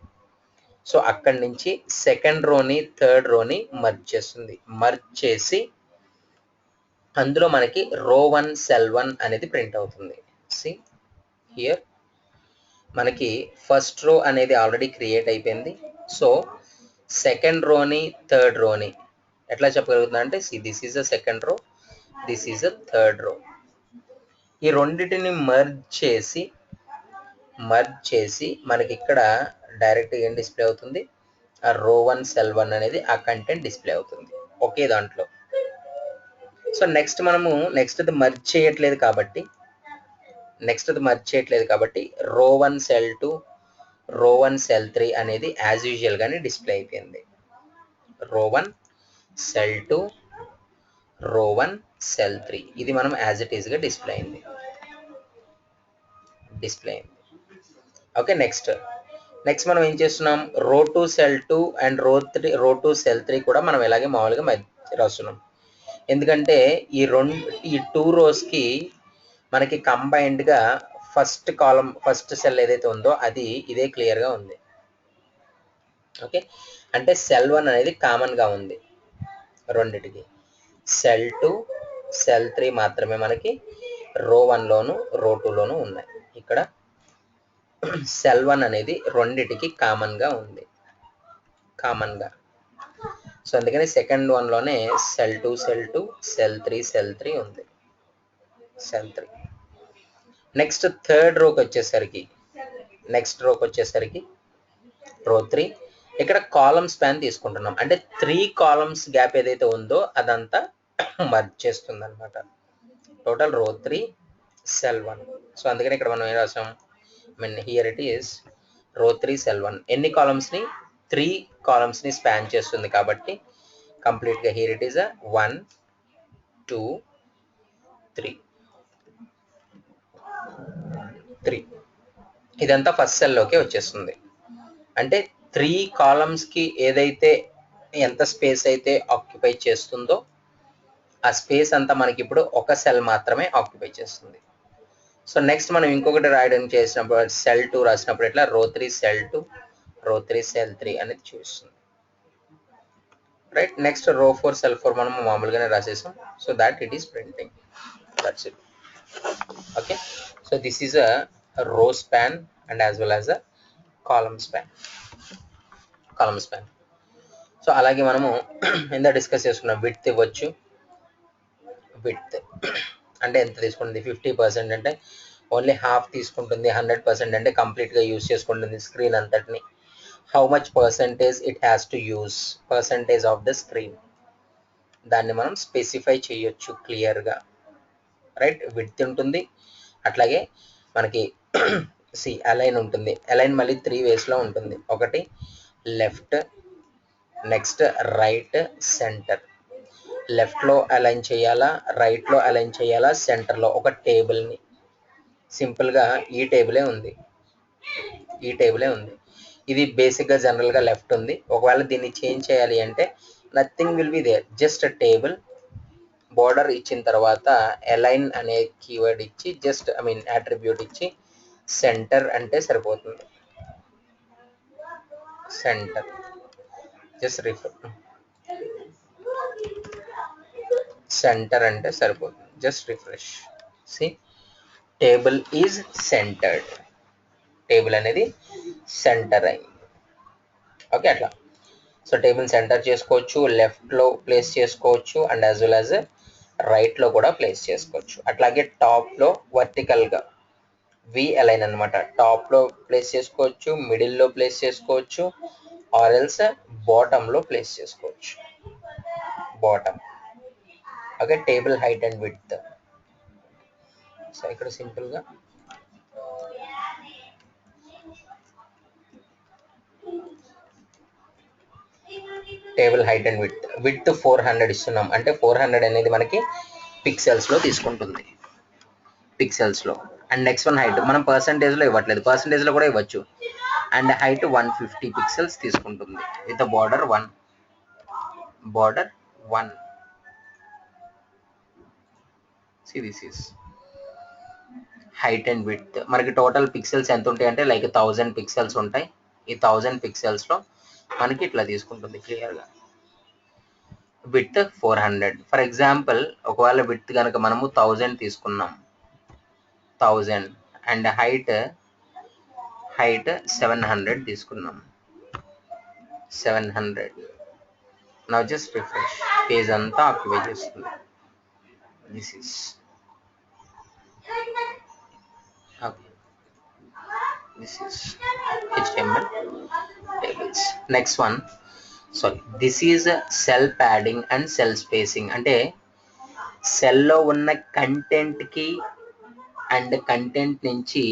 సో అక్కడి నుంచి సెకండ్ రోని థర్డ్ రోని మర్జ్ చేస్తుంది. మర్జ్ చేసి అందులో మనకి రో 1 సెల్ 1 అనేది ప్రింట్ అవుతుంది. సి హియర్ మనకి ఫస్ట్ రో అనేది ఆల్రెడీ క్రియేట్ అయిపోయింది. సో సెకండ్ రోని థర్డ్ రోని ఎట్లా చెప్పగలుగుతున్నా అంటే see this is a second రో, this is a third row. ఈ రెండింటిని మర్జ్ చేసి మనకి ఇక్కడ డైరెక్ట్ ఏం డిస్ప్లే అవుతుంది, ఆ రో 1 సెల్ 1 అనేది ఆ కంటెంట్ డిస్ప్లే అవుతుంది ఒకే దాంట్లో. సో నెక్స్ట్ అది మర్జ్ చేయట్లేదు కాబట్టి రో 1 సెల్ 2 రో 1 సెల్ 3 అనేది యాజ్ యూజువల్ గానే డిస్ప్లే అయిపోయింది. రో 1 సెల్ 2 రో 1 సెల్ 3 ఇది మనం యాజ్ ఇట్ ఈస్ గా డిస్ప్లే అయింది. ఓకే. నెక్స్ట్ మనం ఏం చేస్తున్నాం, రో 2 సెల్ 2 అండ్ రో 2 సెల్ 3 కూడా మనం ఇలాగే మామూలుగా రాస్తున్నాం. ఎందుకంటే ఈ 2 రోస్కి మనకి కంబైన్డ్గా ఫస్ట్ కాలం ఫస్ట్ సెల్ ఏదైతే ఉందో అది ఇదే క్లియర్గా ఉంది. ఓకే, అంటే సెల్ 1 అనేది కామన్గా ఉంది రెండిటికి. సెల్ 2 సెల్ 3 మాత్రమే మనకి రో 1లోను రో 2లోను ఉన్నాయి. ఇక్కడ సెల్ 1 అనేది రెండిటికి కామన్గా ఉంది, సో అందుకని సెకండ్ వన్లోనే సెల్ 2 సెల్ 3 ఉంది, సెల్ 3. నెక్స్ట్ థర్డ్ రోకి వచ్చేసరికి రో 3 ఇక్కడ కాలమ్ స్పాన్ తీసుకుంటున్నాం, అంటే 3 కాలమ్స్ గ్యాప్ ఏదైతే ఉందో అదంతా మర్జ్ చేస్తుంది అనమాట. టోటల్ రో 3 సెల్ 1. సో అందుకని ఇక్కడ మనం ఏం రాసాం, హియర్ ఇట్ ఈస్ రో 3 సెల్ 1 ఎన్ని కాలమ్స్ని, 3 కాలమ్స్ని స్పాన్ చేస్తుంది కాబట్టి కంప్లీట్గా హియర్ ఇట్ ఈస్ 1 2 3 ఇదంతా ఫస్ట్ సెల్లోకే వచ్చేస్తుంది. అంటే 3 కాలమ్స్కి ఏదైతే ఎంత స్పేస్ అయితే ఆక్యుపై చేస్తుందో ఆ స్పేస్ అంతా మనకి ఇప్పుడు ఒక సెల్ మాత్రమే ఆక్యుపై చేస్తుంది. సో నెక్స్ట్ మనం ఇంకొకటి రాయడం చేసినప్పుడు సెల్ 2 రాసినప్పుడు ఇట్లా రో 3 సెల్ 2 రో 3 సెల్ 3 అనేది చూస్తుంది, రైట్. నెక్స్ట్ రో 4 సెల్ 4 మనం మామూలుగానే రాసేసాం. So that it is printing, that's it. Okay, so this is a row span and as well as a column span. So అలాగే మనము ఎంత డిస్కస్ చేసుకున్నాం, విడ్త్ ఇవ్వచ్చు. విడ్త్ అంటే ఎంత తీసుకుంటుంది, 50% అంటే ఓన్లీ హాఫ్ తీసుకుంటుంది, 100% అంటే కంప్లీట్గా యూజ్ చేసుకుంటుంది స్క్రీన్ అంతటిని. How much percentage it has to use, percentage of the screen, దాన్ని మనం స్పెసిఫై చేయొచ్చు క్లియర్గా, రైట్. విడ్త్ ఉంటుంది, అట్లాగే మనకి అలైన్ ఉంటుంది. అలైన్ మళ్ళీ 3 వేస్లో ఉంటుంది, ఒకటి లెఫ్ట్, నెక్స్ట్ రైట్, సెంటర్. లెఫ్ట్లో అలైన్ చేయాలా, రైట్లో అలైన్ చేయాలా, సెంటర్లో ఒక టేబుల్ని సింపుల్గా ఈ టేబులే ఉంది, ఈ టేబులే ఉంది. ఇది బేసిక్గా జనరల్గా లెఫ్ట్ ఉంది. ఒకవేళ దీన్ని చేంజ్ చేయాలి అంటే nothing will be there, just table. Border ఇచ్చిన తర్వాత అలైన్ అనే కీవర్డ్ ఇచ్చి జస్ట్ అట్రిబ్యూట్ ఇచ్చి సెంటర్ అంటే సరిపోతుంది. సెంటర్ జస్ట్ సెంటర్ అంటే సరిపోతుంది, just refresh. See table is centred, table అనేది సెంటర్ అయింది. ఓకే, అట్లా. సో టేబుల్ సెంటర్ చేసుకోవచ్చు, లెఫ్ట్లో ప్లేస్ చేసుకోవచ్చు, అండ్ యాజ్ వెల్ యాజ్ రైట్లో కూడా ప్లేస్ చేసుకోవచ్చు. అట్లాగే టాప్లో వర్టికల్గా వి అలైన్ అనమాట, టాప్లో ప్లేస్ చేసుకోవచ్చు, మిడిల్లో ప్లేస్ చేసుకోవచ్చు, ఆర్ ఎల్స్ బాటంలో ప్లేస్ చేసుకోవచ్చు. Bottom. Okay, table height and width. So ఇక్కడ సింపుల్గా టేబుల్ హైట్ అండ్ విడ్త్ 400 ఇస్తున్నాం, అంటే 400 అనేది మనకి పిక్సెల్స్లో తీసుకుంటుంది, పిక్సెల్స్లో. అండ్ నెక్స్ట్ వన్ హైట్ మనం పర్సంటేజ్లో ఇవ్వట్లేదు, పర్సంటేజ్లో కూడా ఇవ్వచ్చు. అండ్ హైట్ 150 పిక్సెల్స్ తీసుకుంటుంది with border 1, border 1. See this is height and width. మనకి టోటల్ పిక్సెల్స్ ఎంత ఉంటాయి అంటే లైక్ 1000 పిక్సెల్స్ ఉంటాయి. ఈ 1000 పిక్సెల్స్లో మనకి ఇట్లా తీసుకుంటుంది క్లియర్గా. విడ్త్ 400. ఫర్ ఎగ్జాంపుల్ ఒకవేళ విడ్త్ కనుక మనము 1000 తీసుకున్నాం, 1000, అండ్ హైట్ 700 తీసుకున్నాం, 700. నౌ జస్ట్ రిఫ్రెష్, పేజ్ అంతా ఆక్యుపై చేస్తుంది. This is okay, this is HTML tables. Next one, sorry, this is cell padding and cell spacing. అంటే సెల్లో ఉన్న కంటెంట్కి అండ్ కంటెంట్ నుంచి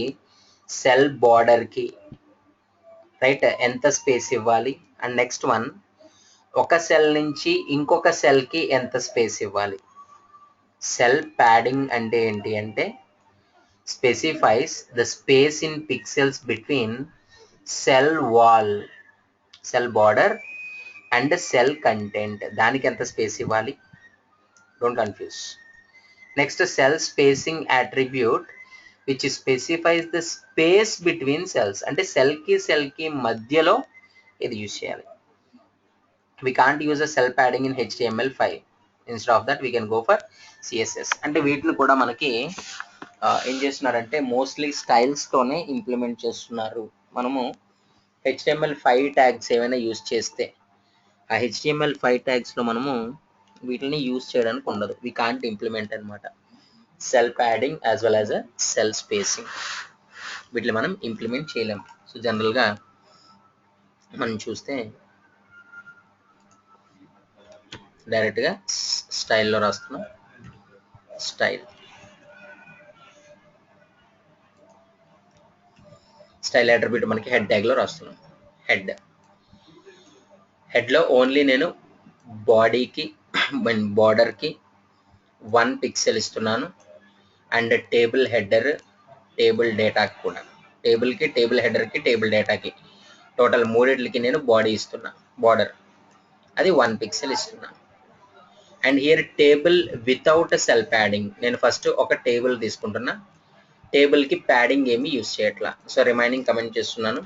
సెల్ బార్డర్కి రైట్ ఎంత స్పేస్ ఇవ్వాలి. అండ్ నెక్స్ట్ వన్, ఒక సెల్ నుంచి ఇంకొక సెల్కి ఎంత స్పేస్ ఇవ్వాలి. సెల్ ప్యాడింగ్ అంటే ఏంటి అంటే specifies the space in pixels between cell wall, cell border and cell content. దానికి ఎంత స్పేస్ ఇవ్వాలి, don't confuse. Next cell spacing attribute which specifies the space between cells. అంటే సెల్కి మధ్యలో ఇది యూజ్ చేయాలి. we can't use a cell padding in HTML5. instead of that we can go for CSS. అంటే వీటిని కూడా మనకి ఏం చేస్తున్నారంటే మోస్ట్లీ స్టైల్స్తోనే ఇంప్లిమెంట్ చేస్తున్నారు. మనము HTML5 ట్యాగ్స్ ఏమైనా యూజ్ చేస్తే ఆ HTML5 ట్యాగ్స్లో మనము వీటిని యూజ్ చేయడానికి ఉండదు, we can't implement అనమాట. Cell padding as well as cell spacing వీటిని మనం ఇంప్లిమెంట్ చేయలేం. సో జనరల్గా మనం చూస్తే డైరెక్ట్గా స్టైల్లో రాస్తున్నాం, స్టైల్ అట్రిబ్యూట్ మనకి హెడ్ ట్యాగ్లో రాస్తున్నాం. హెడ్లో ఓన్లీ నేను బాడీకి బార్డర్కి 1 పిక్సెల్ ఇస్తున్నాను, అండ్ టేబుల్ హెడర్ టేబుల్ డేటాకి కూడా, టేబుల్కి, టేబుల్ హెడర్కి, టేబుల్ డేటాకి టోటల్ మూడింటికి నేను బాడీ ఇస్తున్నా, బార్డర్ అది 1 పిక్సెల్ ఇస్తున్నా. And here table without cell padding, నేను ఫస్ట్ ఒక టేబుల్ తీసుకుంటున్నా, టేబుల్కి ప్యాడింగ్ ఏమి యూజ్ చేయట్లా. సో రిమైనింగ్ కమెంట్ చేస్తున్నాను,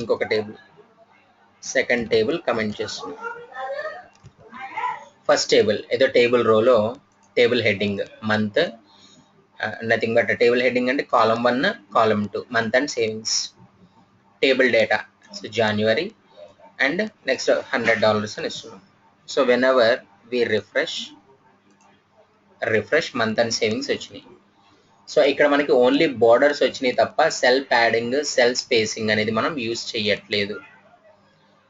ఇంకొక టేబుల్, సెకండ్ టేబుల్ కమెంట్ చేస్తున్నా. ఫస్ట్ టేబుల్ ఏదో టేబుల్ రోలో table heading month, nothing but table heading అంటే column 1, column 2 month and savings. Table data so జనవరి, అండ్ నెక్స్ట్ $100 అని ఇస్తున్నాం. So whenever we refresh month and savings వచ్చినాయి. So ఇక్కడ మనకి ఓన్లీ బార్డర్స్ వచ్చినాయి తప్ప సెల్ ప్యాడింగ్, సెల్ స్పేసింగ్ అనేది మనం యూజ్ చేయట్లేదు.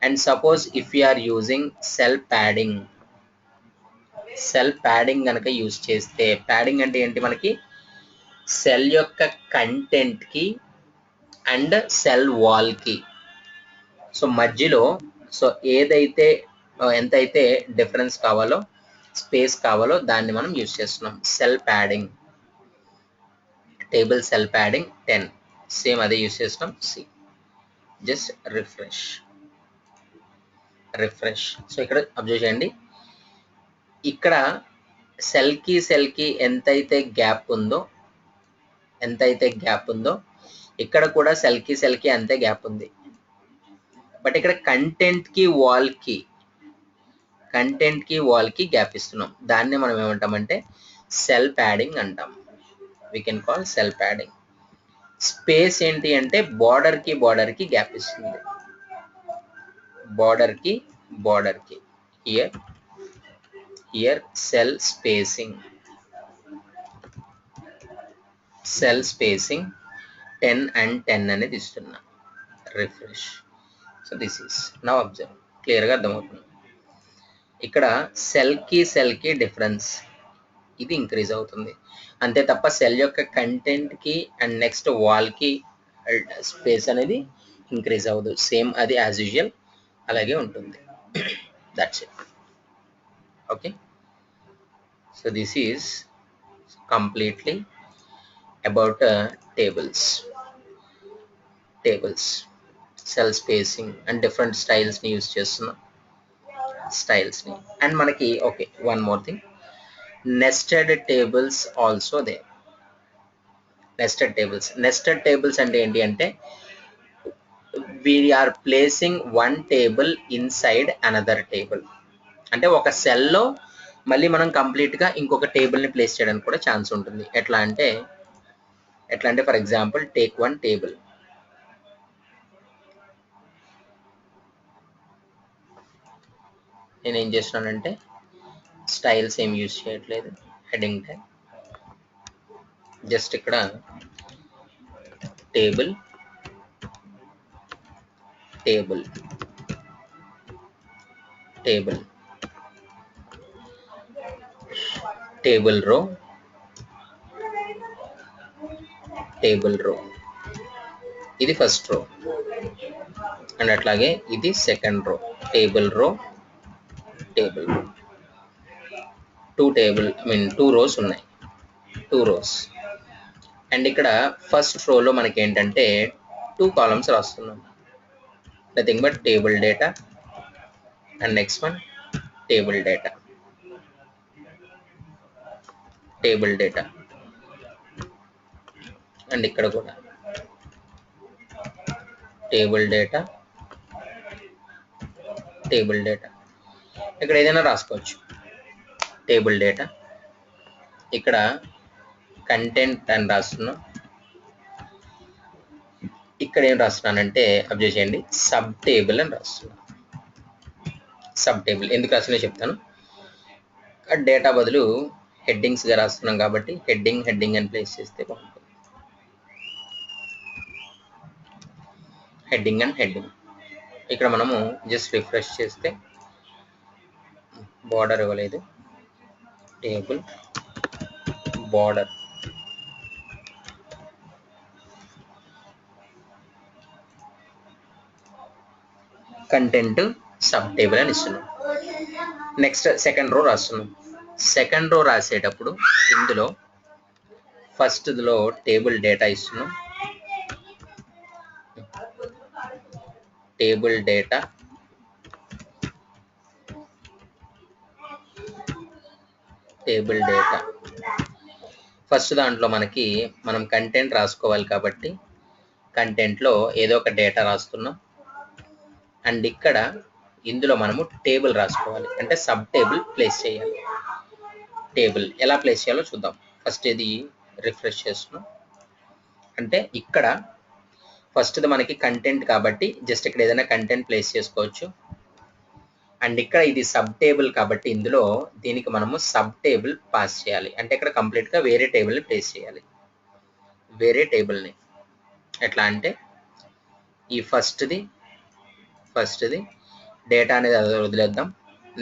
And suppose if you are using cell padding కనుక యూజ్ చేస్తే, ప్యాడింగ్ అంటే ఏంటి, మనకి సెల్ యొక్క కంటెంట్కి అండ్ సెల్ వాల్కి సో మధ్యలో సో ఏదైతే ఎంతైతే డిఫరెన్స్ కావాలో స్పేస్ కావాలో దాన్ని మనం యూజ్ చేస్తున్నాం. Cell padding, table cell padding 10 same అదే యూజ్ చేస్తున్నాం. See just refresh. సో ఇక్కడ అబ్జర్వ్ చేయండి, ఇక్కడ సెల్ కి ఎంతైతే గ్యాప్ ఉందో ఇక్కడ కూడా సెల్ కి అంతే గ్యాప్ ఉంది. బట్ ఇక్కడ కంటెంట్ కి వాల్ కి గ్యాప్ ఇస్తున్నాం. దాన్ని మనం ఏమంటామంటే సెల్ ప్యాడింగ్ అంటాం. We can call cell padding. Space ఏంటి అంటే బార్డర్ కి గ్యాప్ ఇస్తుంది. బార్డర్ కి హియర్ సెల్ స్పేసింగ్ 10 and 10 అనేది ఇస్తున్నా. Refresh. So this is now observe, క్లియర్గా అర్థమవుతుంది. ఇక్కడ సెల్ కి డిఫరెన్స్ ఇది ఇంక్రీజ్ అవుతుంది అంతే తప్ప సెల్ యొక్క కంటెంట్ కి అండ్ నెక్స్ట్ వాల్ కి స్పేస్ అనేది ఇంక్రీజ్ అవ్వదు. సేమ్ అది యాజ్ యూజువల్ అలాగే ఉంటుంది. That's it. Okay, so this is completely about tables, cell spacing and different styles ని యూజ్ చేస్తున్నాం. అండ్ మనకి okay one more thing, nested tables also they. Nested tables అంటే ఏంటి అంటే we are placing one table inside another table. అంటే ఒక సెల్లో మళ్ళీ మనం కంప్లీట్గా ఇంకొక టేబుల్ని ప్లేస్ చేయడానికి కూడా ఛాన్స్ ఉంటుంది. ఎట్లా అంటే for example take one table. నేను ఏం చేస్తున్నానంటే స్టైల్స్ ఏం యూజ్ చేయట్లేదు, హెడింగ్ ట్యాగ్ జస్ట్ ఇక్కడ టేబుల్ రో ఇది ఫస్ట్ రో అండ్ అట్లాగే ఇది సెకండ్ రో. టేబుల్ రో టూ రోస్ ఉన్నాయి, 2 rows. అండ్ ఇక్కడ ఫస్ట్ రోలో మనకి ఏంటంటే 2 columns రాస్తున్నాం. Nothing but table data and next one table data and ఇక్కడ కూడా టేబుల్ డేటా. ఇక్కడ ఏదైనా రాసుకోవచ్చు. టేబుల్ డేటా, ఇక్కడ కంటెంట్ అని రాస్తున్నాం. ఇక్కడ ఏం రాస్తున్నానంటే అబ్జర్వ్ చేయండి, సబ్ టేబుల్ అని రాస్తున్నాను. ఎందుకు రాస్తున్నా చెప్తాను. డేటా బదులు హెడ్డింగ్స్గా రాస్తున్నాం కాబట్టి హెడ్డింగ్ అని ప్లేస్ చేస్తే బాగుంటుంది. హెడ్డింగ్. ఇక్కడ మనము జస్ట్ రిఫ్రెష్ చేస్తే బార్డర్ ఇవ్వలేదు, table border. Content sub table అని ఇస్తున్నాం. నెక్స్ట్ సెకండ్ రో రాస్తున్నాం. సెకండ్ రో రాసేటప్పుడు ఇందులో ఫస్ట్లో టేబుల్ డేటా ఇస్తున్నాం. టేబుల్ డేటా ఫస్ట్ దాంట్లో మనం కంటెంట్ రాసుకోవాలి కాబట్టి కంటెంట్లో ఏదో ఒక డేటా రాస్తున్నాం. అండ్ ఇక్కడ ఇందులో మనము టేబుల్ రాసుకోవాలి, అంటే సబ్ టేబుల్ ప్లేస్ చేయాలి. టేబుల్ ఎలా ప్లేస్ చేయాలో చూద్దాం. ఫస్ట్ ఇది రిఫ్రెష్ చేస్తున్నాం. అంటే ఇక్కడ ఫస్ట్ది మనకి కంటెంట్ కాబట్టి జస్ట్ ఇక్కడ ఏదైనా కంటెంట్ ప్లేస్ చేసుకోవచ్చు. అండ్ ఇక్కడ ఇది సబ్ టేబుల్ కాబట్టి ఇందులో దీనికి మనము సబ్ టేబుల్ పాస్ చేయాలి. అంటే ఇక్కడ కంప్లీట్గా వేరే టేబుల్ని ప్లేస్ చేయాలి. వేరే టేబుల్ని ఎట్లా అంటే ఈ ఫస్ట్ది డేటా అనేది అది వదిలేద్దాం.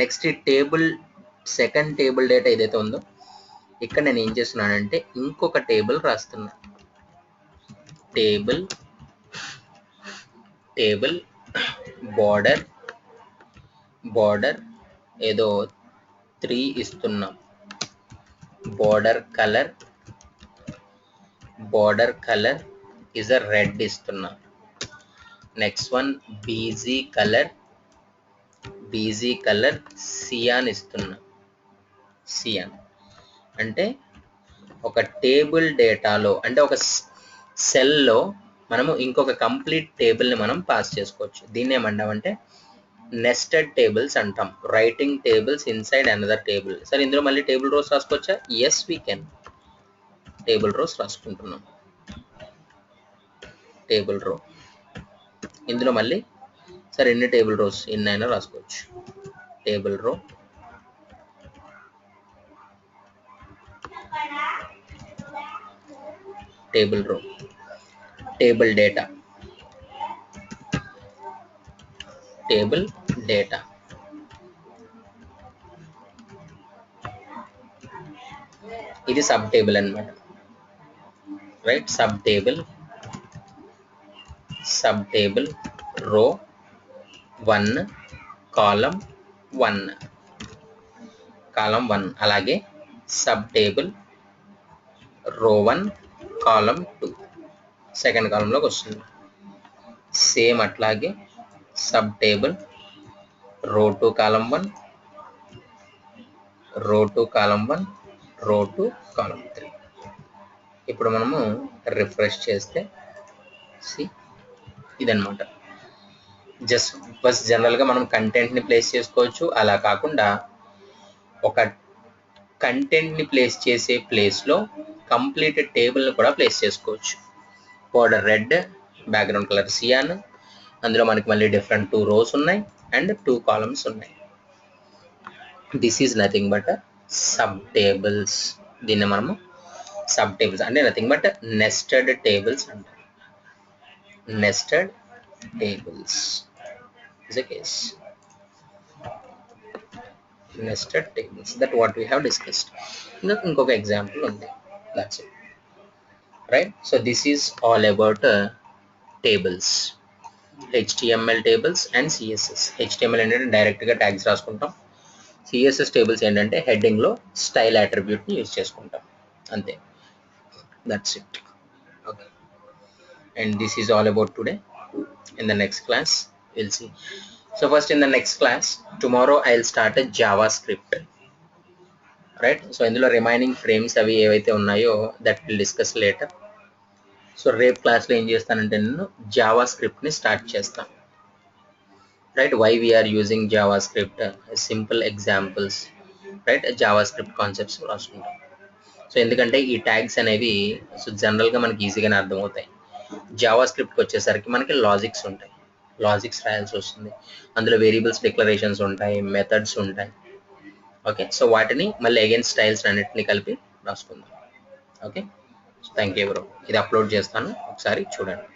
నెక్స్ట్ ఈ సెకండ్ టేబుల్ డేటా ఏదైతే ఉందో ఇక్కడ నేను ఏం చేస్తున్నానంటే ఇంకొక టేబుల్ రాస్తున్నా. టేబుల్ బార్డర్ బార్డర్ ఏదో 3 ఇస్తున్నాం. Border colour is a red ఇస్తున్నాం. Next one BG colour cyan ఇస్తున్నాం. సియాన్ అంటే ఒక టేబుల్ డేటాలో అంటే ఒక సెల్లో మనము ఇంకొక కంప్లీట్ టేబుల్ని మనం పాస్ చేసుకోవచ్చు. దీన్ని ఏమంటామంటే నెస్టెడ్ టేబుల్స్ అంటాం. Writing tables inside another table. సరే ఇందులో మళ్ళీ టేబుల్ రోస్ రాసుకోవచ్చా? Yes we can. Table rows రాసుకుంటున్నాం. టేబుల్ రో ఇందులో మళ్ళీ సరే ఎన్ని టేబుల్ రోస్ ఎన్నైనా రాసుకోవచ్చు. టేబుల్ రో టేబుల్ డేటా ఇది సబ్ టేబుల్ అన్నమాట. రైట్, సబ్ టేబుల్ రో 1 కాలం 1 అలాగే సబ్ టేబుల్ రో 1 కాలం 2 సెకండ్ కాలంలోకి వస్తుంది. సేమ్ అట్లాగే సబ్ టేబుల్ రో 2 కాలం 1 రో 2 కాలం 1 రో 2 కాలం 3. ఇప్పుడు మనము రిఫ్రెష్ చేస్తే ఇదన్నమాట. జస్ట్ జనరల్గా మనం కంటెంట్ని ప్లేస్ చేసుకోవచ్చు. అలా కాకుండా ఒక కంటెంట్ని ప్లేస్ చేసే ప్లేస్లో కంప్లీట్ టేబుల్ని కూడా ప్లేస్ చేసుకోవచ్చు. Border red, background colour cyan, అందులో మనకి మళ్ళీ డిఫరెంట్ 2 రోస్ ఉన్నాయి అండ్ 2 కాలమ్స్ ఉన్నాయి. This is nothing but sub tables. దీన్ని మనము సబ్ టేబుల్స్ అంటే నథింగ్ బట్ నెస్టెడ్ టేబుల్స్ అంటాం. Nested tables is a case. Nested tables, that what we have discussed. ఇంకొక ఎగ్జాంపుల్ ఉంది. That's it. Right, so this is all about tables, HTML tables and CSS. HTML ఏంటంటే డైరెక్ట్గా tags రాసుకుంటాం. CSS tables ఏంటంటే హెడ్డింగ్లో style అట్రిబ్యూట్ని use చేసుకుంటాం. అంతే. That's it. Okay, and this is all about today. In the next class we'll see. So first, in the next class tomorrow I'll start a JavaScript. Right, so ఇందులో remaining frames అవి ఏవైతే ఉన్నాయో that will discuss later. So రేపు క్లాస్లో ఏం చేస్తానంటే నేను జావాస్క్రిప్ట్ని స్టార్ట్ చేస్తాను. Right, why we are using JavaScript, simple examples, right, JavaScript concepts రాసుకుంటాం. సో ఎందుకంటే ఈ ట్యాగ్స్ అనేవి సో జనరల్గా మనకి ఈజీగానే అర్థమవుతాయి. జావాస్క్రిప్ట్కి వచ్చేసరికి మనకి లాజిక్స్ ఉంటాయి. లాజిక్స్ రాయాల్సి వస్తుంది. అందులో వేరియబుల్స్ డిక్లరేషన్స్ ఉంటాయి, మెథడ్స్ ఉంటాయి. ఓకే, సో వాటిని మళ్ళీ అగైన్ స్టైల్స్ అన్నిటిని కలిపి రాసుకుందాం. Okay, thank you bro. ఇది అప్లోడ్ చేస్తాను, ఒకసారి చూడండి.